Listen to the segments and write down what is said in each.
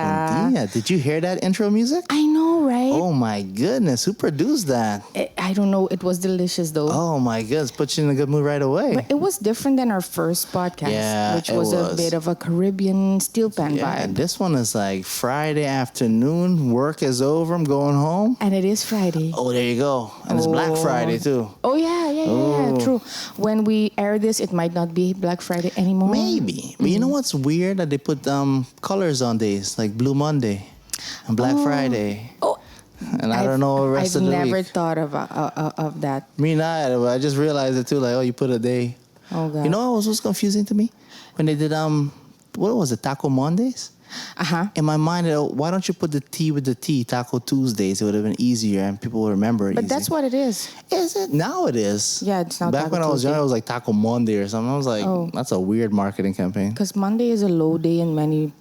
Yeah. Did you hear that intro music? I know, right? Oh my goodness, who produced that? I don't know. It was delicious though. Oh my goodness, put you in a good mood right away. But it was different than our first podcast, which was a bit of a Caribbean steel pan vibe. And this one is like Friday afternoon, work is over, I'm going home. And it is Friday. Oh, there you go. And it's Black Friday too. Oh yeah, true. When we air this, it might not be Black Friday anymore. Maybe. But you know what's weird? That they put colors on days, like Blue Monday and Black Friday. Oh. And I don't know the rest of the week. I've never thought of that. Me neither, but I just realized it too. Like, oh, you put a day. Oh, God. You know what was confusing to me? When they did, what was it, Taco Mondays? Uh-huh. In my mind, why don't you put the T with the T, Taco Tuesdays? It would have been easier and people would remember it. But easier. That's what it is. Is it? Now it is. Yeah, it's now Back Taco when I was Tuesday. young, it was like Taco Monday or something. I was like, that's a weird marketing campaign. Because Monday is a low day in many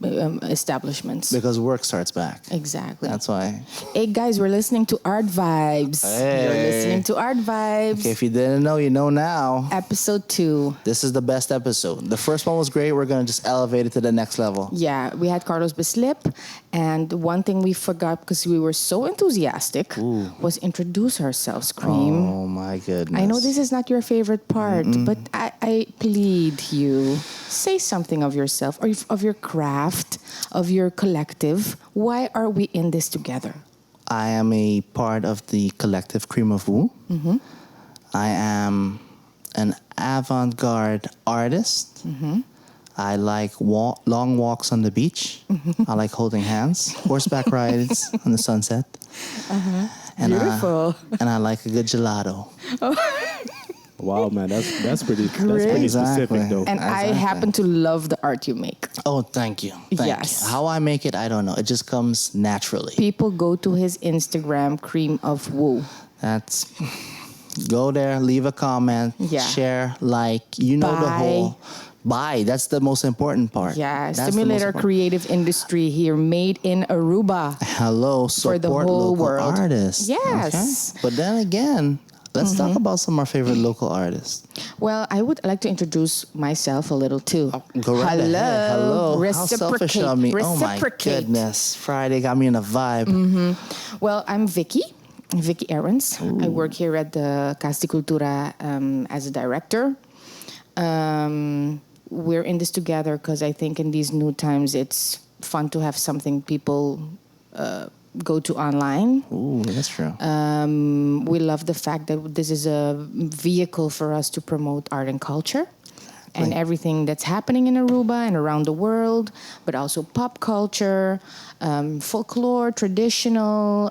establishments. Because work starts back. Exactly. That's why. Hey, guys, we're listening to Art Vibes. Hey. You're listening to Art Vibes. Okay, if you didn't know, you know now. Episode 2. This is the best episode. The first one was great. We're going to just elevate it to the next level. Yeah, we had Carlos Bislip. And one thing we forgot because we were so enthusiastic was introduce ourselves, Cream. Oh, my goodness. I know this is not your favorite part, but I plead you. Say something of yourself, or of your craft, of your collective. Why are we in this together? I am a part of the collective Cream of Woo. Mm-hmm. I am an avant-garde artist. Mm-hmm. I like long walks on the beach. I like holding hands, horseback rides on the sunset. And, Beautiful. And I like a good gelato. Wow, man, that's pretty specific though. And I happen to love the art you make. Oh, thank you. Thank you. How I make it, I don't know. It just comes naturally. People go to his Instagram, Cream of Woo. That's go there, leave a comment, share, like, the whole. Buy. That's the most important part. Yeah, stimulate our creative industry here, made in Aruba. Hello, support for the whole local world. artists. Yes. Okay? But then again, let's talk about some of our favorite local artists. Well, I would like to introduce myself a little too. Go right ahead. Hello. How selfish of me. Oh my goodness. Friday got me in a vibe. Well, I'm Vicky Arens. I work here at the Cultura as a director. We're in this together because I think in these new times it's fun to have something people go to online. Ooh, that's true. We love the fact that this is a vehicle for us to promote art and culture and everything that's happening in Aruba and around the world, but also pop culture, folklore, traditional,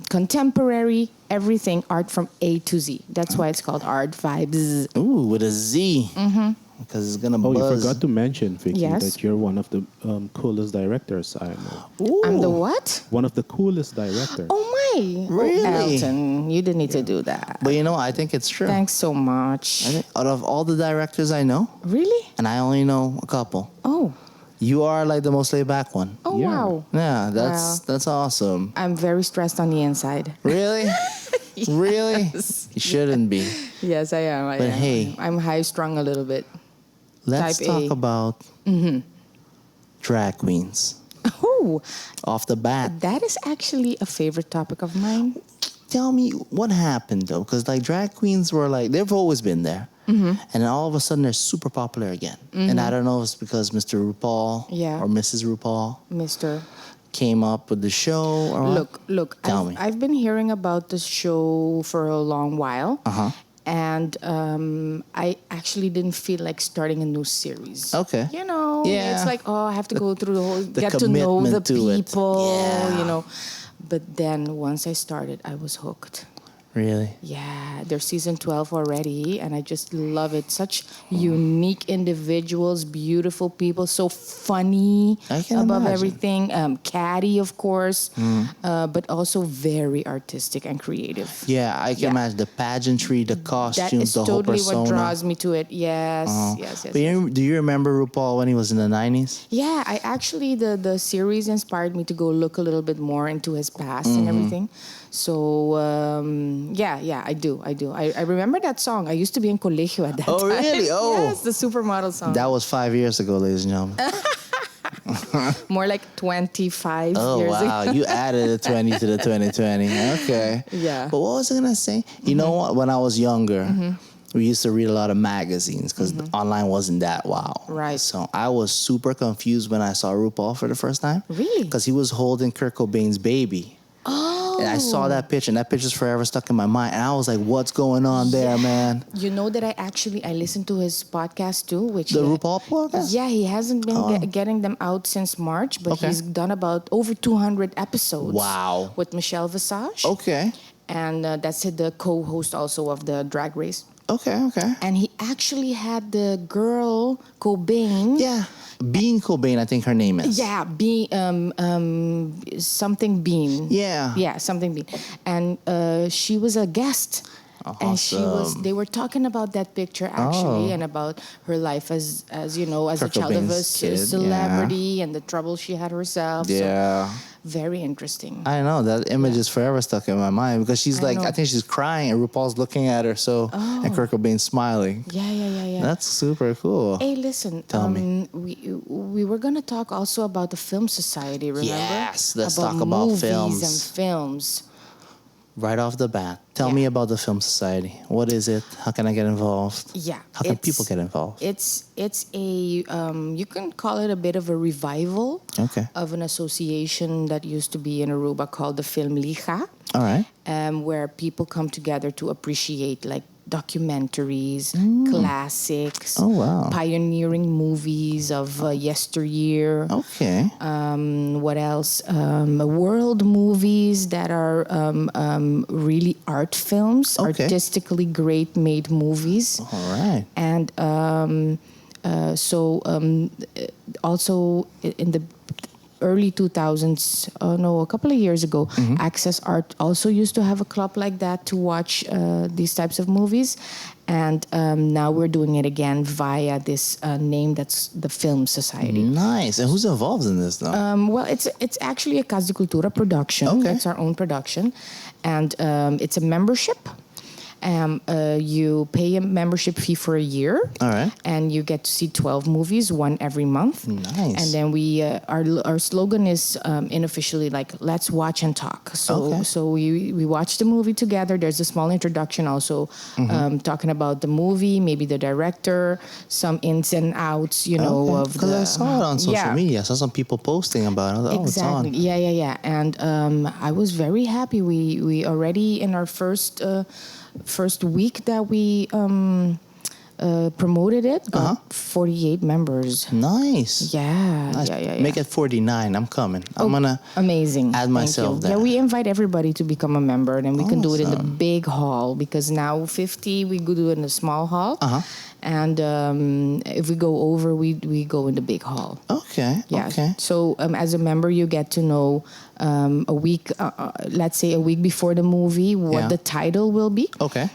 contemporary, everything, art from A to Z. That's why it's called Art Vibes. Ooh, with a Z. Because it's going to buzz. Oh, you forgot to mention, Vicky, Yes. that you're one of the coolest directors I know. Ooh. I'm the what? One of the coolest directors. Oh my! Really? Elton, you didn't need to do that. But I think it's true. Thanks so much. I think out of all the directors I know, Really? and I only know a couple, Oh. you are like the most laid back one. Oh, Yeah. wow. Yeah, that's awesome. I'm very stressed on the inside. Really? Really? You shouldn't be. Yes, I am. But hey. I'm high strung a little bit. Let's Type talk A. about drag queens. Oh, Off the bat. that is actually a favorite topic of mine. Tell me what happened though, because like drag queens were like, they've always been there. And then all of a sudden they're super popular again. And I don't know if it's because Mr. RuPaul or Mrs. RuPaul Mr. came up with the show or what? Look. Tell me. I've been hearing about the show for a long while. And I actually didn't feel like starting a new series. Okay. Yeah. It's like, I have to go through the whole, the get to know the commitment to it. people, Yeah. But then once I started, I was hooked. Really? Yeah, they're season 12 already, and I just love it. Such unique individuals, beautiful people, so funny I can above imagine. everything. Catty, of course, but also very artistic and creative. Yeah, I can imagine the pageantry, the That costumes, is the whole totally persona. what draws me to it. Yes, yes. But do you remember RuPaul when he was in the 90s? Yeah, I actually, the series inspired me to go look a little bit more into his past and everything. So, yeah, I do. I remember that song. I used to be in colegio at that time. Oh, really? Oh. Yes, the supermodel song. That was 5 years ago, ladies and gentlemen. More like 25 Oh, years wow. ago. You added a 20 to the 2020. Okay. Yeah. But what was I going to say? You know what? When I was younger, we used to read a lot of magazines because online wasn't that wow. Right. So I was super confused when I saw RuPaul for the first time. Really? Because he was holding Kurt Cobain's baby. Oh. And I saw that picture, and that picture's forever stuck in my mind. And I was like, what's going on there, man? You know that I listened to his podcast too, which The RuPaul podcast? Yeah, he hasn't been getting them out since March, but he's done about over 200 episodes. Wow. With Michelle Visage. Okay. And that's the co-host also of the Drag Race. Okay. And he actually had the girl Cobain. Yeah. Bean Cobain, I think her name is. Yeah, something Bean. Yeah. Yeah, something Bean. And she was a guest. Awesome. And they were talking about that picture actually, and about her life as you know, as Kurt a child of a Cobain's kid, celebrity, and the trouble she had herself. Yeah. So, very interesting. I know that image is forever stuck in my mind because she's I know. I think she's crying and RuPaul's looking at her and Kurt Cobain's smiling. Yeah. That's super cool. Hey, listen. Tell me. We were gonna talk also about the Film Society. Remember? Yes, let's talk about movies films. and films. Right off the bat, tell me about the Film Society. What is it? How can I get involved? Yeah. How can people get involved? It's a you can call it a bit of a revival of an association that used to be in Aruba called the Film Liga. All right. Where people come together to appreciate like documentaries, classics, pioneering movies of yesteryear. Okay. What else? World movies that are really art films, artistically great made movies. All right. And also in the early 2000s, a couple of years ago, Access Art also used to have a club like that to watch these types of movies. And now we're doing it again via this name that's the Film Society. Nice. And who's involved in this, though? Well, it's actually a Cultura production. Okay. It's our own production. And it's a membership. You pay a membership fee for a year. All right. And you get to see 12 movies, one every month. Nice. And then our slogan is unofficially like, let's watch and talk. So we watch the movie together. There's a small introduction also talking about the movie, maybe the director, some ins and outs, of because I saw it on social media. I saw some people posting about it. I was like, exactly. It's on. Yeah. And I was very happy. We already in our first week that we promoted it, got 48 members. Nice. Yeah. Nice. Yeah. Make it 49. I'm coming. I'm gonna amazing. add myself there. Yeah, we invite everybody to become a member, and we can do it in the big hall because now 50 we could do it in a small hall. And if we go over, we go in the big hall. Okay. Yeah. Okay. So as a member, you get to know a week, let's say a week before the movie, what the title will be. Okay.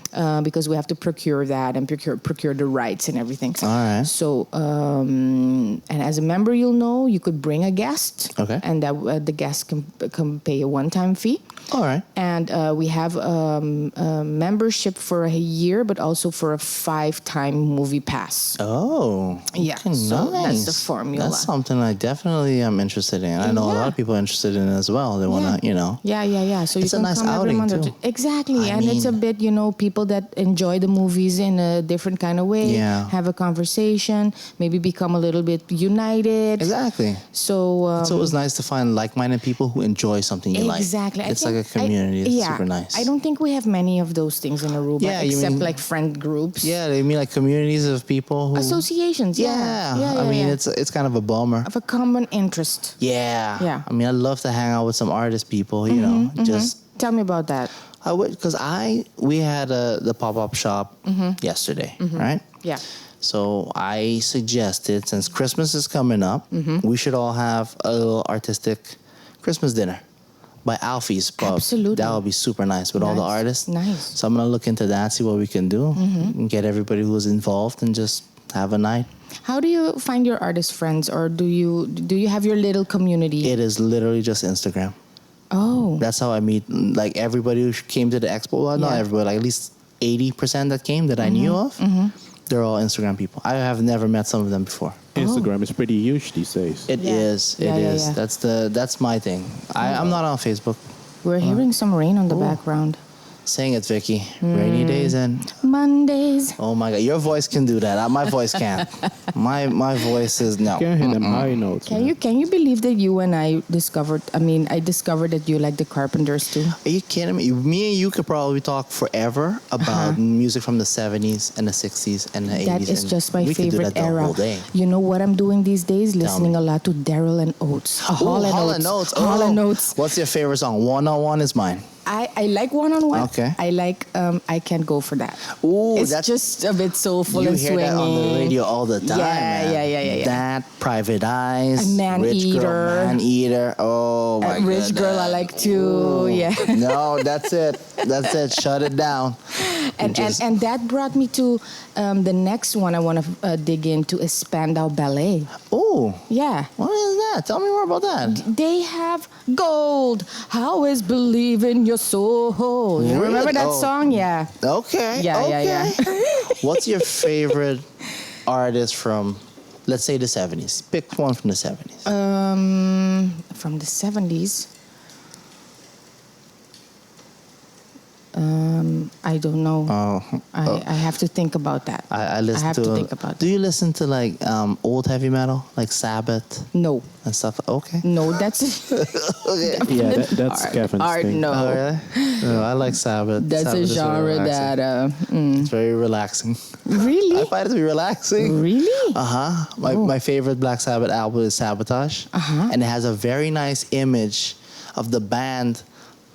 Because we have to procure that and procure the rights and everything. All right. So and as a member, you'll know you could bring a guest. Okay. And that the guest can pay a one-time fee. All right. And we have a membership for a year, but also for a 5-time movie pass. Oh. Yeah. Okay, So nice. that's the formula. That's something I definitely am interested in. I know a lot of people are interested in it as well. They want to, Yeah. So It's you a can nice come every outing, month. too. Exactly. I And it's a mean- bit, people that enjoy the movies in a different kind of way. Yeah. Have a conversation, maybe become a little bit united. Exactly. So It's always nice to find like-minded people who enjoy something you like. exactly. It's like a community. It's super nice. I don't think we have many of those things in Aruba, Yeah, you except mean- like friend groups. Yeah, they mean like communities of people who... Associations. Yeah. I mean, it's kind of a bummer. of a common interest. Yeah. Yeah. I mean, I love to hang out with some artist people, just... Tell me about that. I would, because we had the pop-up shop yesterday, right? Yeah. So I suggested, since Christmas is coming up, we should all have a little artistic Christmas dinner by Alfie's Pub. Absolutely. That would be super nice with all the Nice. artists. Nice. So I'm going to look into that, see what we can do, and get everybody who's involved and just have a night. How do you find your artist friends, or do you have your little community? It is literally just Instagram. Oh. That's how I meet, like, everybody who came to the expo. Well, not Yeah. everybody, like at least 80% that came that I knew of. they're all Instagram people. I have never met some of them before. Instagram is pretty huge these days. It is. It is. That's my thing. I'm not on Facebook. We're hearing some rain on the background. Sing it, Vicky. Rainy days and Mondays. oh my God, your voice can do that. My voice can't. My voice is no. Can't hit them high notes. Can you believe that you and I discovered? I mean, I discovered that you like the Carpenters too. Are you kidding me? Me and you could probably talk forever about music from the 70s and the 60s and the 80s. That is just my we could do favorite that the era. whole day. You know what I'm doing these days? Listening a lot to Daryl and Oates. Hall and Oates. Hall and Oates. What's your favorite song? One on One is mine. I like one-on-one. Okay. I like I Can't Go For That. Ooh, It's that's just a bit soulful and you swingy. hear that on the radio all the time. Yeah. That Private Eyes, A Man Rich Eater. Girl, Man Eater. Oh my God. Rich Girl I like too. Ooh. Yeah. No, that's it. That's it. Shut it down. And that brought me to the next one I want to dig into is Spandau Ballet. Oh, Yeah. what is that? Tell me more about that. They have gold. How is believe in your soul? You Really? remember that Oh. song? Yeah. Okay. Yeah. What's your favorite artist from, let's say, the 70s? Pick one from the 70s. From the 70s. I don't know. I have to think about that. I listen have to. to think about do you listen to like old heavy metal, like Sabbath No. and stuff? Okay. No, that's Okay. Yeah, that's Kevin's art. thing. No. Oh, really? No, I like Sabbath. That's Sabbath a is very genre relaxing. that It's very relaxing. I really? find it to be relaxing. Really? My favorite Black Sabbath album is Sabotage. And it has a very nice image of the band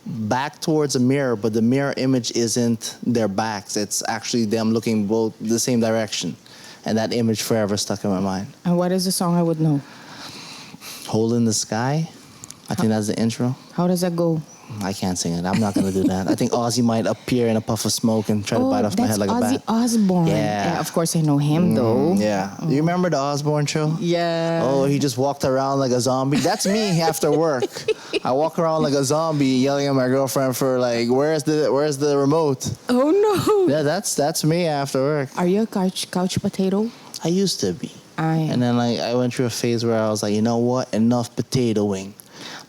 back towards a mirror, but the mirror image isn't their backs. It's actually them looking both the same direction. And that image forever stuck in my mind. And what is the song I would know? Hole in the Sky. I think that's the intro. How does that go? I can't sing it. I'm not going to do that. I think Ozzy might appear in a puff of smoke and try to bite off my head like Ozzy a bat. Osbourne. Yeah. Of course I know him though. Yeah. Do you remember the Osbourne show? Yeah. Oh, he just walked around like a zombie. That's me after work. I walk around like a zombie, yelling at my girlfriend for like, "Where's the remote?" Oh no. Yeah, that's me after work. Are you a couch potato? I used to be, I am. and then like I went through a phase where I was like, you know what? Enough potatoing.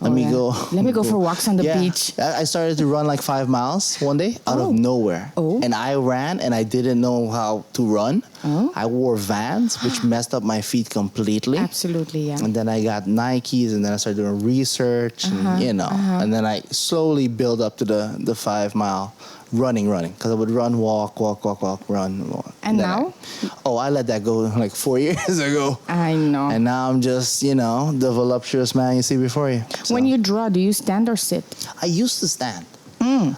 Let me go. Let me go for walks on the Yeah. beach. I started to run like 5 miles one day out of nowhere. Oh. And I ran and I didn't know how to run. Oh. I wore Vans, which messed up my feet completely. Absolutely, yeah. And then I got Nikes, and then I started doing research, and, and then I slowly build up to the 5 mile running, because I would run, walk, run, walk. And then now? I let that go like 4 years ago. I know. And now I'm just, the voluptuous man you see before you. So, When you draw, do you stand or sit? I used to stand.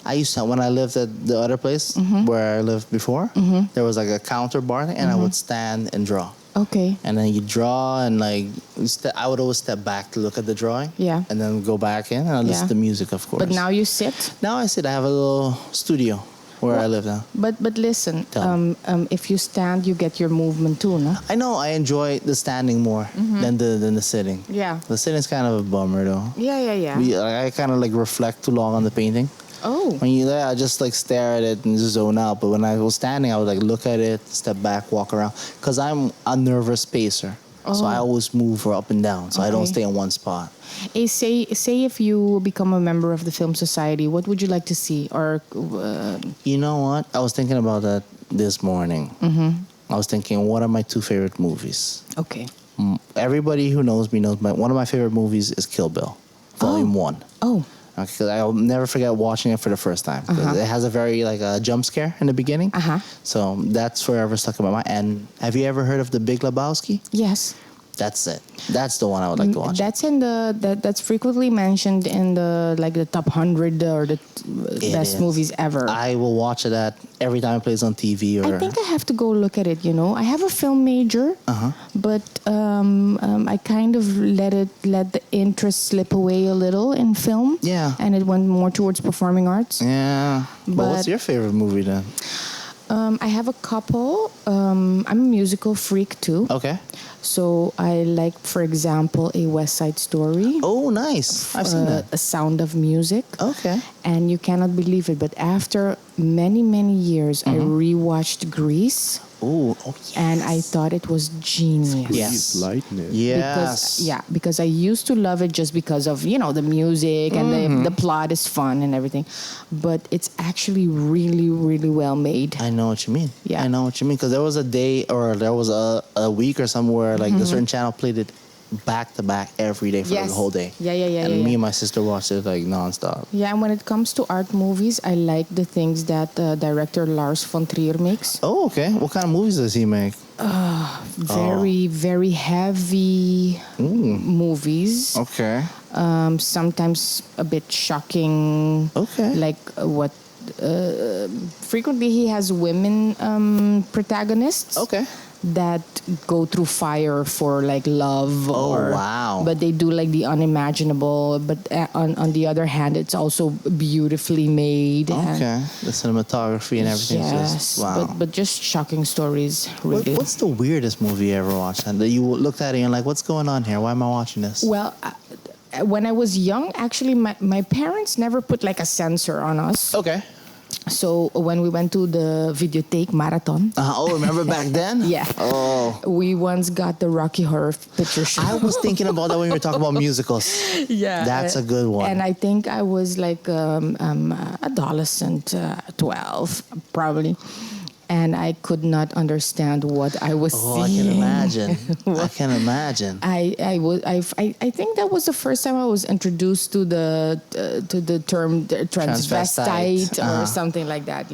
I used to, when I lived at the other place where I lived before, there was like a counter bar thing, and I would stand and draw. Okay. And then you draw, and like I would always step back to look at the drawing. Yeah. And then go back in, and I listen to music, of course. But now you sit? Now I sit. I have a little studio where I live now. But listen, Tell if you stand, you get your movement too, no? I know I enjoy the standing more than the sitting. Yeah. The sitting's kind of a bummer though. Yeah. I kind of like reflect too long on the painting. Oh. When you're there, I just like stare at it and just zone out. But when I was standing, I would like look at it, step back, walk around. Because I'm a nervous pacer. So I always move up and down. So I don't stay in one spot. Hey, say if you become a member of the Film Society, what would you like to see? Or You know what? I was thinking about that this morning. I was thinking, what are my 2 favorite movies? okay. Everybody who knows me knows one of my favorite movies is Kill Bill, Volume 1. Oh. Because I'll never forget watching it for the first time. 'Cause it has a very like a jump scare in the beginning. So that's forever stuck in my mind. And have you ever heard of The Big Lebowski? Yes. That's it. That's the one I would like to watch. That's in that's frequently mentioned in the top 100 or the best is. movies ever. I will watch it every time it plays on TV. Or I think I have to go look at it. I have a film major, but I kind of let the interest slip away a little in film. Yeah. And it went more towards performing arts. yeah. But what's your favorite movie then? I have a couple. I'm a musical freak too. Okay. So I like, for example, A West Side Story. Oh, nice. I've seen that. A Sound of Music. Okay. And you cannot believe it, but after many, many years, I rewatched Grease. Oh, yes. And I thought it was genius. Yes. Lightness. Yes. Because I used to love it just because of, the music and the plot is fun and everything. But it's actually really, really well made. I know what you mean. Yeah. I know what you mean. Because there was a day or there was a week or somewhere like the certain channel played it back to back every day for the whole day. Yeah. And me and my sister watched it like nonstop. Yeah, and when it comes to art movies, I like the things that director Lars von Trier makes. Oh, okay. What kind of movies does he make? Very, very heavy movies. Okay. Sometimes a bit shocking. Okay. Like what frequently he has women protagonists. Okay. That go through fire for like love. Oh, wow. But they do like the unimaginable. But on the other hand, it's also beautifully made. Okay. The cinematography and everything is Yes, just wow. but just shocking stories, really. What's the weirdest movie you ever watched? And that you looked at it and you're like, what's going on here? Why am I watching this? Well, when I was young, actually, my parents never put like a censor on us. Okay. So when we went to the videotheque marathon, Remember back then? yeah, we once got the Rocky Horror Picture Show. I was thinking about that when we were talking about musicals. Yeah, That's a good one. And I think I was like adolescent, 12 probably. And I could not understand what I was I seeing. can imagine. I can imagine. I think that was the first time I was introduced to the term transvestite or something like that,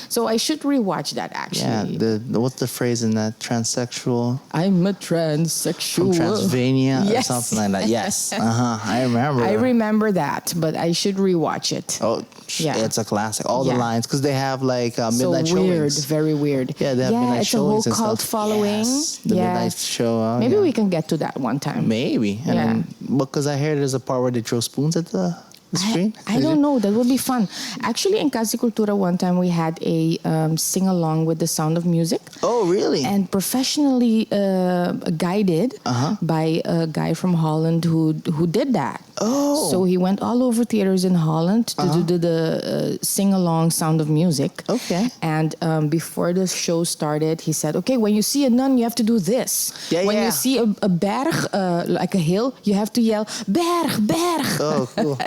So I should rewatch that actually. Yeah, what's the phrase in that? Transsexual? I'm a transsexual. From Transylvania or Yes. something like that. Yes. I remember. I remember that, but I should rewatch it. Oh, Yeah. It's a classic. All the Yeah. lines, because they have like midnight so weird, showings. very weird. Yeah, they have midnight it's a whole showings and cult stuff. following. Yes, the midnight show. Maybe we can get to that one time. Maybe. And Yeah. then, because I heard there's a part where they throw spoons at the screen. I don't know. That would be fun. Actually, in Casa Cultura, one time we had a sing along with the Sound of Music. Oh, really? And professionally guided by a guy from Holland who did that. Oh. So he went all over theaters in Holland to do the sing-along Sound of Music. Okay. And before the show started, he said, okay, when you see a nun, you have to do this. Yeah, when yeah. you see a berg, like a hill, you have to yell, berg, berg. Oh, cool.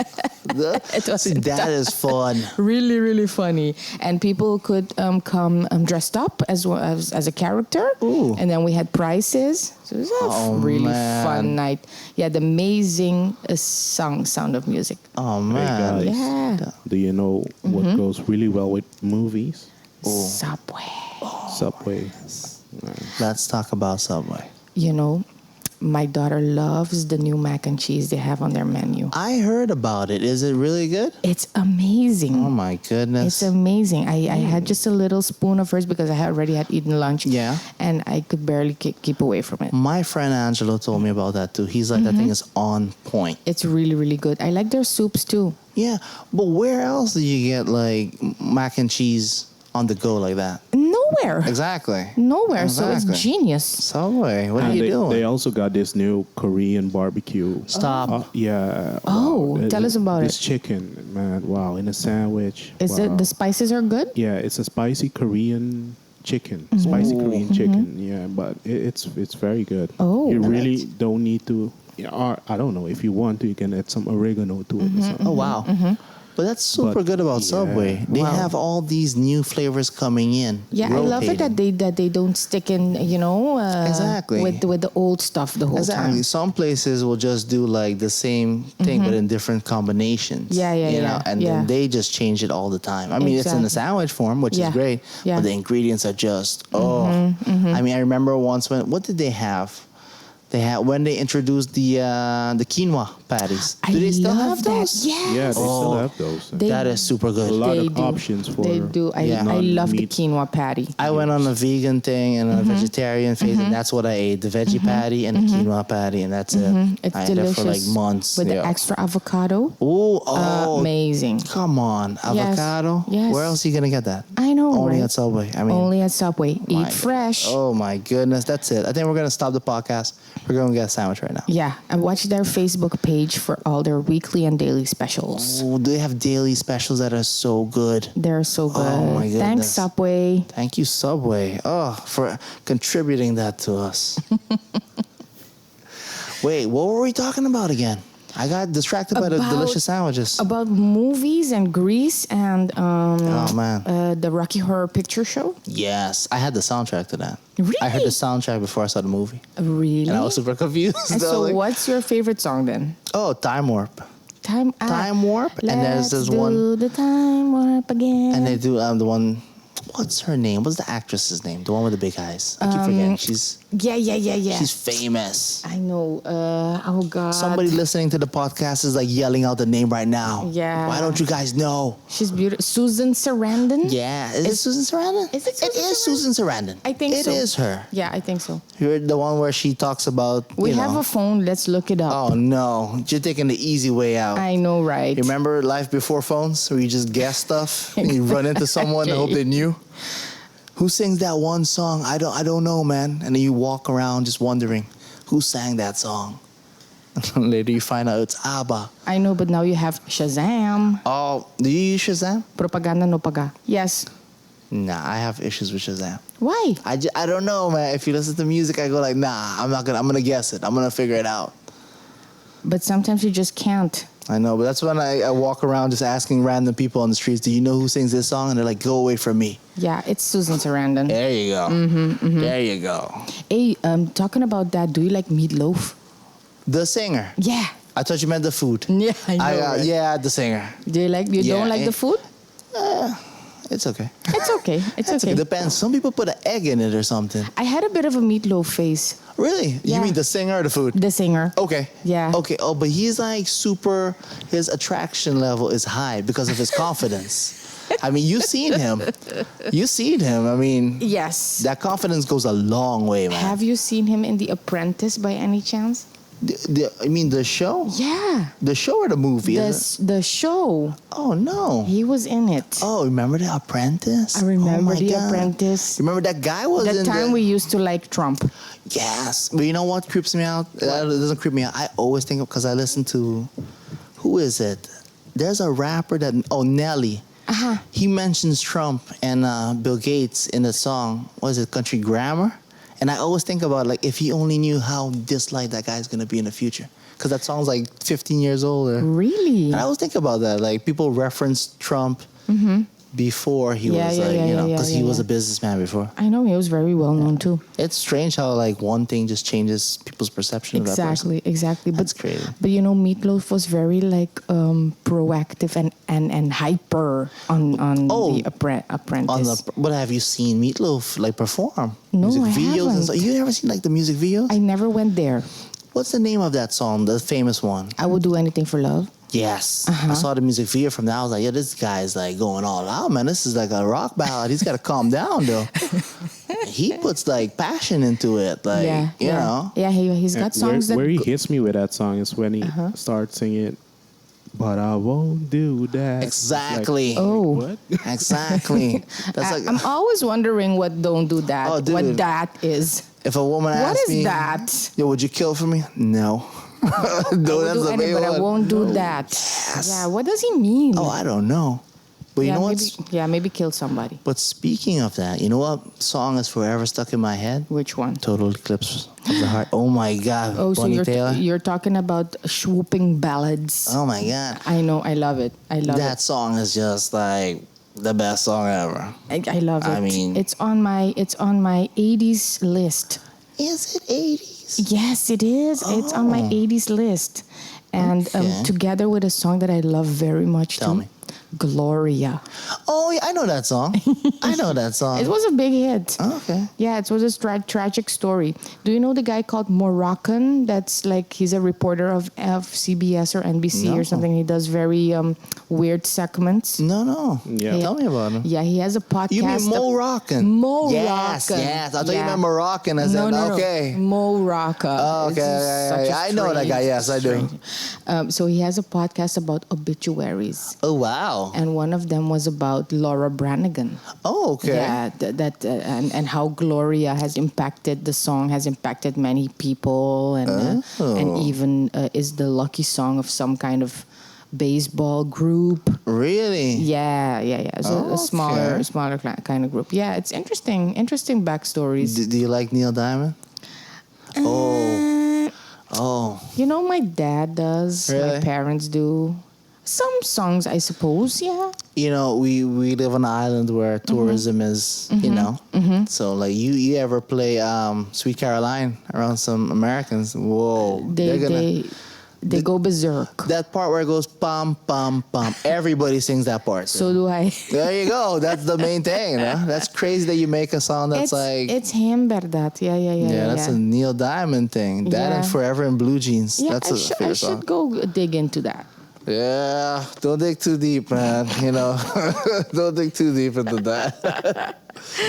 It was That is fun. really, really funny. And people could come dressed up as well as a character. Ooh. And then we had prizes. So it was a really man. fun night. Yeah, the amazing Sound of Music. Oh, Hey man. guys, Yeah. do you know what goes really well with movies? Subway. Subway. Let's talk about Subway. My daughter loves the new mac and cheese they have on their menu. I heard about it. Is it really good? It's amazing. Oh, my goodness. It's amazing. I had just a little spoon of hers because I had already had eaten lunch. Yeah. And I could barely keep away from it. My friend Angelo told me about that too. He's like, that thing is on point. It's really, really good. I like their soups too. Yeah, but where else do you get like mac and cheese on the go like that? Nowhere. Exactly. Nowhere. So Exactly. it's genius. Subway, what are And you they, doing? they also got this new Korean barbecue. Stop. Yeah. Oh, tell us about this it. chicken, man. Wow, in a sandwich. Is wow. it the spices are good? Yeah, it's a spicy Korean chicken. Mm-hmm. Spicy Korean chicken. Yeah, but it's very good. Oh. You really don't need to. Yeah, or I don't know. If you want to, you can add some oregano to it. Or something. Oh, wow. But that's super But, good about yeah. Subway. They Wow. have all these new flavors coming in. Yeah, I love it that they don't stick in, Exactly. with the old stuff the whole Exactly. time. Some places will just do like the same thing, but in different combinations. Yeah, yeah, you know? yeah, And yeah. then they just change it all the time. I mean, it's in the Exactly. sandwich form, which Yeah, is great. yeah. But the ingredients are just I mean, I remember once what did they have? They had when they introduced the quinoa patties. Do they still love have that. those? Yes. Yeah, they still have those. They- That is super a good. lot They of do. options for. They do. I Yeah. love the non-meat. quinoa patty. I went on a vegan thing and a vegetarian phase, and that's what I ate: the veggie patty and the quinoa patty, and that's it. It's I ate it for like delicious. months. With the yeah. extra avocado. Oh, Amazing. come on, avocado. Yes. Where else are you gonna get that? I know, Only right? at Subway. I mean, Only at Subway. my Eat fresh. Oh my goodness, that's it. I think we're gonna stop the podcast We're going to get a sandwich right now. Yeah, and watch their Facebook page for all their weekly and daily specials. Oh, they have daily specials that are so good. They're so good. Oh, my Thanks, goodness. Subway. Thank you, Subway. Oh, for contributing that to us. Wait, what were we talking about again? I got distracted by the About- delicious sandwiches. About movies and Greece and Oh, man. the Rocky Horror Picture Show. Yes, I had the soundtrack to that. Really? I heard the soundtrack before I saw the movie. Really? And I was super confused. And I was so, like, what's your favorite song then? Oh, Time Warp. Time Warp. And there's this do one. the time warp again. And they do the one. What's her name? What's the actress's name? The one with the big eyes. I keep forgetting. Yeah. She's famous. I know. Oh God. Somebody listening to the podcast is like yelling out the name right now. Yeah. Why don't you guys know? She's beautiful. Susan Sarandon. Yeah. Is it Susan Sarandon? Is it Susan It is Susan Sarandon. I think so. It is her. Yeah, I think so. You're the one where she talks about. We you have know, a phone. Let's look it up. Oh no! You're taking the easy way out. I know, right? You remember life before phones, where you just guess stuff and you run into someone and hope they knew? Who sings that one song? I don't know, man. And then you walk around just wondering who sang that song. And later you find out it's ABBA. I know, but now you have Shazam. Oh, do you use Shazam? Propaganda no paga. Yes. Nah, I have issues with Shazam. Why? I don't know, man. If you listen to music, I go like, nah, I'm gonna guess it. I'm gonna figure it out. But sometimes you just can't. I know, but that's when I walk around just asking random people on the streets, do you know who sings this song? And they're like, go away from me. Yeah, it's Susan Sarandon. There you go. There you go. Hey, talking about that, do you like meatloaf? The singer. Yeah. I thought you meant the food. Yeah, I know. right? Yeah, the singer. Do you like? You Yeah, don't like the food? It's okay. It's okay. It's okay. It depends. Some people put an egg in it or something. I had a bit of a meatloaf face. Really? Yeah. You mean the singer or the food? The singer. Okay. Yeah. Okay. Oh, but he's like super. His attraction level is high because of his confidence. I mean, you've seen him. You've seen him. I mean, Yes. that confidence goes a long way, man. Have you seen him in The Apprentice by any chance? I mean, the show? Yeah. The show or the movie? The show. Oh, no. He was in it. Oh, remember The Apprentice? I remember Oh, my The God. Apprentice. Remember that guy was The in time we used to like Trump. Yes. But you know what creeps me out? It doesn't creep me out. I always think of, because I listen to, who is it? There's a rapper that, Nelly. Uh-huh. He mentions Trump and Bill Gates in the song, what is it, Country Grammar? And I always think about, like, if he only knew how disliked that guy's going to be in the future. Because that song's like 15 years old. Really? And I always think about that. Like, people reference Trump before he Yeah, was, yeah, like, yeah, you know, yeah, because yeah, he was yeah. a businessman before. I know he was very well known too. It's strange how, like, one thing just changes people's perception of that person. Exactly. That's crazy. But you know, Meatloaf was very like proactive and hyper on Oh. the Apprentice. On the, but have you seen Meatloaf, like, perform? No, music I videos and haven't. stuff? You never seen, like, the music videos? I never went there. What's the name of that song, the famous one? I would do anything for love. Yes. Uh-huh. I saw the music video from that. I was like, yeah, this guy's like going all out, man. This is like a rock ballad. He's got to calm down, though. He puts like passion into it. Like, you know. Yeah, he's got songs where he that. hits me with that song is when he starts singing, but I won't do that. Exactly. Like, Oh. what? Exactly. That's like, I'm always wondering what "Don't Do That." Oh, dude. What that is. if a woman What asks is me, that? yo, would you kill for me? No. No, I that's will do the any, main but I one. won't do that. Yeah, what does he mean? Oh, I don't know. But you yeah, know maybe, what? maybe kill somebody. But speaking of that, you know what song is forever stuck in my head? Which one? Total Eclipse of the Heart. Oh my God. Oh, so Bonnie Taylor. you're talking about swooping ballads. Oh my God. I know, I love it. I love That song is just like the best song ever. it. I love it. I mean- it's on my 80s list. Is it 80s? Yes, it is. It's on my 80s list. And Okay. together with a song that I love very much Tell too. me. Gloria. Oh, yeah, I know that song. I know that song. It was a big hit. Oh, okay. Yeah, it was a tragic story. Do you know the guy called Moroccan? That's like, he's a reporter of CBS or NBC No. or something. He does very weird segments. No. Yeah. Tell me about him. Yeah, he has a podcast. You mean Moroccan? Moroccan. Yes. I thought you Yeah. meant Moroccan. I said, No. okay. Moroccan. Oh, okay. It's Yeah, such a I know that guy. Yes, I do. So he has a podcast about obituaries. Oh, wow. Wow. And one of them was about Laura Branigan. Oh, okay. Yeah, and how Gloria has impacted the song, has impacted many people, and even is the lucky song of some kind of baseball group. Really? Yeah. It's a smaller kind of group. Yeah, it's interesting backstories. Do you like Neil Diamond? Oh. You know, my dad does. Really? My parents do. Some songs, I suppose. Yeah. You know, we live on an island where tourism is, you know. So, like, you ever play Sweet Caroline around some Americans? Whoa. They go berserk. That part where it goes pum, pum, pum. Everybody sings that part. So do I. There you go. That's the main thing. No? That's crazy that you make a song that's it's him, verdad. Yeah. That's a Neil Diamond thing. That and Forever in Blue Jeans. Yeah, That's a favorite song. I should go dig into that. Yeah, don't dig too deep, man. You know, don't dig too deep into that.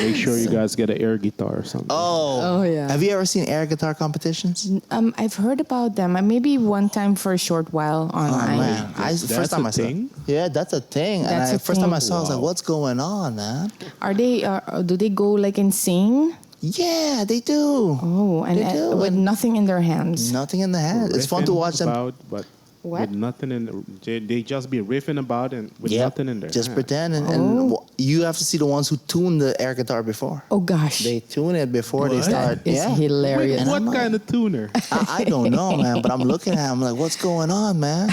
Make sure you guys get an air guitar or something. Oh yeah. Have you ever seen air guitar competitions? I've heard about them. Maybe one time for a short while online. Oh man, first time I saw. thing? Yeah, that's a thing. That's and a first time thing. I saw, I was like, "What's going on, man?" Are they? Do they go like insane? Yeah, they do. Oh, and They do. with nothing in their hands. Nothing in the hand. It's fun to watch them. But What? with nothing in, they just be riffing about and with Yep, nothing in there. just pretend. And you have to see the ones who tune the air guitar before. Oh gosh, They tune it before they What? start. it's Yeah. hilarious. What kind of tuner? I don't know, man, but I'm looking at him like, what's going on, man?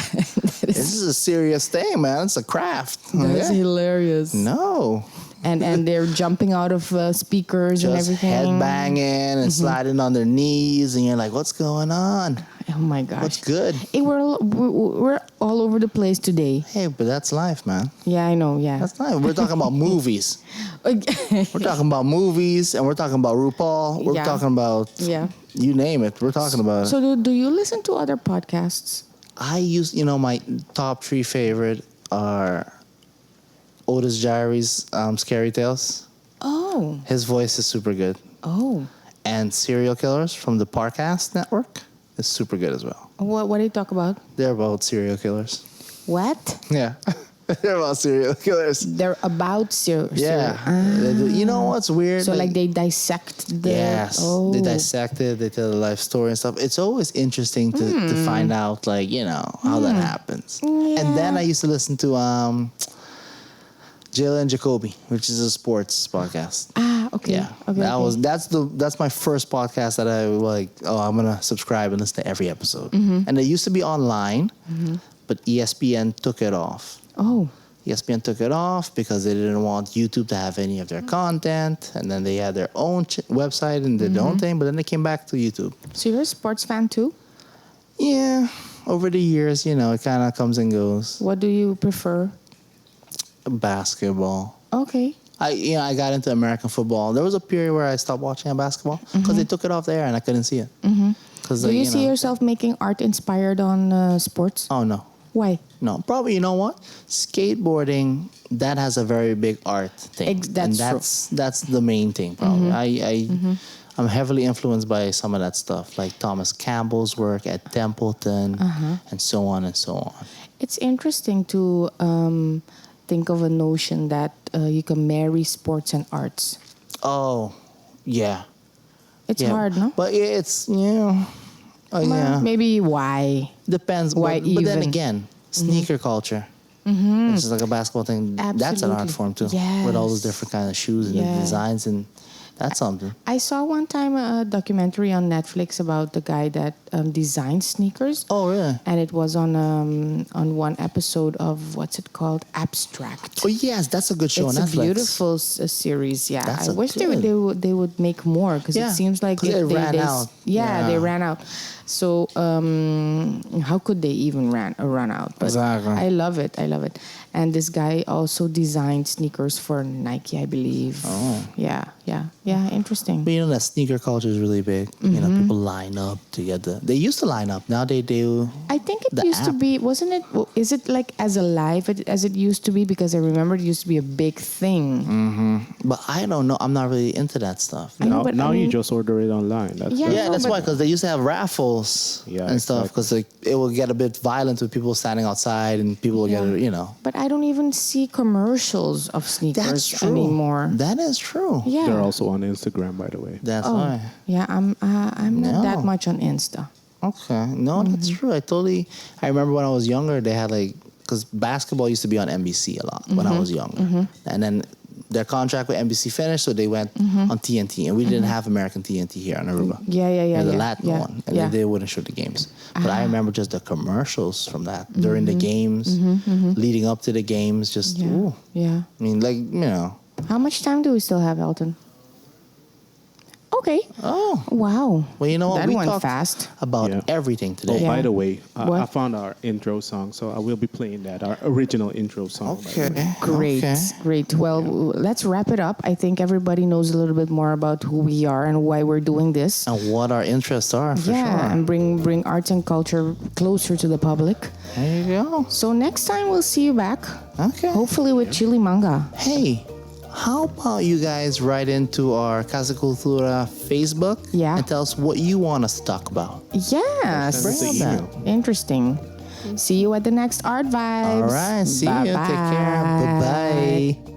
This is a serious thing, man. It's a craft. That's Yeah. hilarious. No. And they're jumping out of speakers and Just everything. headbanging and sliding on their knees, and you're like, what's going on? Oh my gosh. What's good? Hey, we're all over the place today. Hey, but that's life, man. Yeah, I know. Yeah. That's life. We're talking about movies. We're talking about movies, and we're talking about RuPaul. We're Yeah. talking about, Yeah. you name it. We're talking about it. So do you listen to other podcasts? I use, my top 3 favorite are Otis Gyri's Scary Tales. Oh. His voice is super good. Oh. And Serial Killers from the Parcast Network is super good as well. What do you talk about? They're about serial killers. What? Yeah. They're about serial killers. They're about Yeah. They do. You know what's weird? So like they dissect the. Yes. Oh. They dissect it. They tell the life story and stuff. It's always interesting to find out, like, how that happens. Yeah. And then I used to listen to Jill and Jacoby, which is a sports podcast. Ah, okay. Yeah, Okay. that's my first podcast that I like. Oh, I'm gonna subscribe and listen to every episode. Mm-hmm. And it used to be online, but ESPN took it off. Oh. ESPN took it off because they didn't want YouTube to have any of their content, and then they had their own website and did their own thing. But then they came back to YouTube. So you're a sports fan too? Yeah, over the years, it kind of comes and goes. What do you prefer? Basketball. Okay. I got into American football. There was a period where I stopped watching basketball because they took it off the air and I couldn't see it. Do you see yourself making art inspired on sports? Oh no, Why? no. Probably, you know what? Skateboarding, that has a very big art thing. That's and that's the main thing. Probably. I'm heavily influenced by some of that stuff, like Thomas Campbell's work at Templeton, and so on and so on. It's interesting to think of a notion that you can marry sports and arts. Oh, yeah. It's Yeah. hard, no? But it's, yeah. Well, maybe why? Depends. Why but then even? again, sneaker culture. Which is like a basketball thing. That's an art Absolutely. form too. With all those Yes. different kind of shoes and the Yeah. designs, and that's something. I saw one time a documentary on Netflix about the guy that designed sneakers. Oh, really? And it was on one episode of, what's it called? Abstract. Oh, yes, that's a good show It's on a Netflix. beautiful series. Yeah, That's I wish they would they would make more because Yeah, it seems like 'cause they ran out. Yeah, they Yeah. ran out. So how could they even run out? But Exactly. I love it. And this guy also designed sneakers for Nike, I believe. Oh. Yeah. Interesting. But that sneaker culture is really big. People line up to get They used to line up. Now they do. I think it The used to app. be, wasn't it? Is it like as alive as it used to be? Because I remember it used to be a big thing. But I don't know. I'm not really into that stuff. I know, Now, but now I mean- you just order it online. That's Yeah. Yeah, no, that's but- why. Because they used to have raffles Yeah, and stuff. Because it will get a bit violent with people standing outside and people will get it. But I I don't even see commercials of sneakers That's true. anymore. That is true. Yeah. They're also on Instagram, by the way. That's Oh, why. yeah. I'm not that No. much on Insta. Okay. No, that's true. I remember when I was younger, they had because basketball used to be on NBC a lot when I was younger. And then their contract with NBC finished, so they went on TNT. And we didn't have American TNT here on Aruba. Yeah. The yeah, Latin yeah, one. And yeah. they wouldn't show the games. But I remember just the commercials from that during the games, leading up to the games. Just, Yeah. ooh. Yeah. I mean, How much time do we still have, Elton? Okay. Oh. Wow. Well, you know what? That We went talked fast. about Yeah. everything Oh, today. Yeah. by the way, What? I found our intro song, so I will be playing that, our original intro song. by the way. Okay. Great, Okay. great. Well, let's wrap it up. I think everybody knows a little bit more about who we are and why we're doing this. And what our interests are, for Yeah, sure. and bring arts and culture closer to the public. There you go. So next time we'll see you back, Okay. hopefully with chili manga. Hey, how about you guys write into our Casa Cultura Facebook Yeah. and tell us what you want us to talk about. Yes, Send us an email. interesting. See you at the next Art Vibes. All right. See you. Take care. Bye-bye. Bye-bye.